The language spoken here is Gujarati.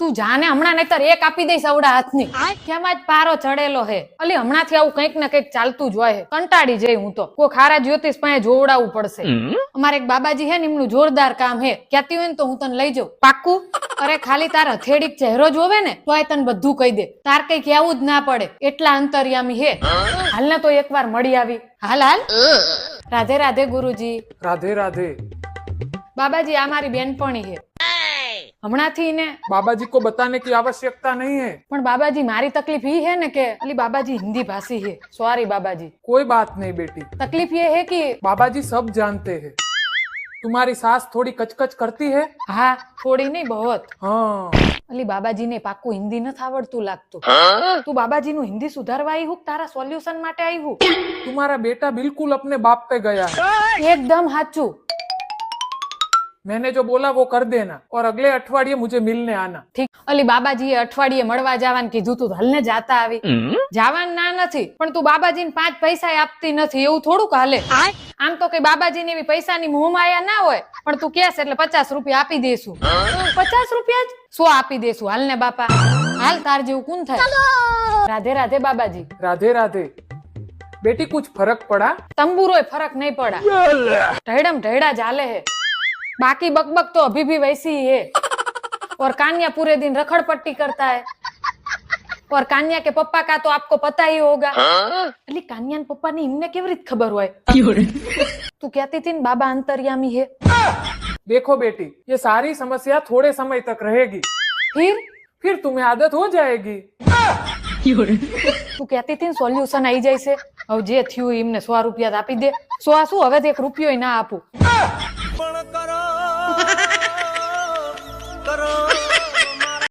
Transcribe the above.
તું જાને હમણાં નહીતર એક આપી દઈશ અવડા હાથની. કેમાં જ પારો ચડેલો હે. અલી હમણાંથી આવું કંઈક ને કંઈક ચાલતું જ હોય. કંટાળી જઈ હું તો. કોઈ ખારા જ્યોતિષ પાસે જોવડાવવું પડશે. અમારે એક બાબાજી હે ને એમનું જોરદાર કામ હે. કહેતી હોય ને તો હું તને લઈ જાઉં. પાક્કું? અરે ખાલી તાર હથેળી ચહેરો જોવે ને તોય તને બધું કહી દે. તાર કઈ કહેવું જ ના પડે એટલા અંતર્યામી હે. હાલ ને તો એકવાર મળી આવી. હાલ હાલ. રાધે રાધે ગુરુજી. राधे राधे। બાબાજી આ મારી બેનપણી હે. હમણાંથી ને बाबा जी को बताने की आवश्यकता नहीं है। પણ બાબાજી મારી તકલીફ ઈ હે ને કે અલી બાબાજી હિન્દી भाषी है. सॉरी बाबाजी. कोई बात नहीं बेटी, तकलीफ ये है कि बाबा जी सब जानते हैं। तुम्हारी सास थोड़ी कचकच करती है। हाँ थोड़ी नहीं बहुत. हाँ અલી બાબાજી ને પાક્કું હિન્દી નથી આવડતું લાગતું. તું બાબાજી નું હિન્દી સુધારવા આવ્યું કે તારા સોલ્યુશન માટે આવ્યું? तुम्हारा बेटा बिल्कुल अपने बाप पे गया है। એકદમ સાચું. मैंने जो बोला वो कर देना और अगले अठवाडिये मुझे मिलने आना। ઠીક. અલી બાબાજીએ અઠવાડિયે મળવા જવાનું કીધું તું હલને જાતા આવી. જવાનું ના નથી પણ તું બાબાજીને 5 પૈસા આપતી નથી એવું થોડુંક હાલે. આમ તો કઈ બાબાજીને એવી પૈસાની મોહમાયા ના હોય પણ તું કેસ એટલે 50 રૂપિયા આપી દેશું. 50 રૂપિયા જ 100 આપી દેશું. હાલ ને બાપા હાલ. તાર જેવું કોણ થાય. રાધે રાધે બાબાજી. राधे राधे। बेटी कुछ फर्क पड़ा? तंबूरोय फर्क नहीं पड़ा. ढेड़म ढेड़ा जाले है. बाकी बकबक तो अभी भी वैसी ही है. और कान्या पूरे दिन रखड़ पट्टी करता है. और कान्या के पप्पा का तो आपको पता ही होगा. अली कान्या ने पप्पा ने इनने केवरी खबर हुआ. तू कहती थी न बाबा अंतर्यामी है. देखो बेटी, ये सारी समस्या थोड़े समय तक रहेगी, फिर तुम्हें आदत हो जाएगी। તું કહેતી હતી ને સોલ્યુશન આવી જાય છે. હવે જે થયું એમને 100 રૂપિયા આપી દે. 100 શું હવે 1 રૂપિયો ના આપું.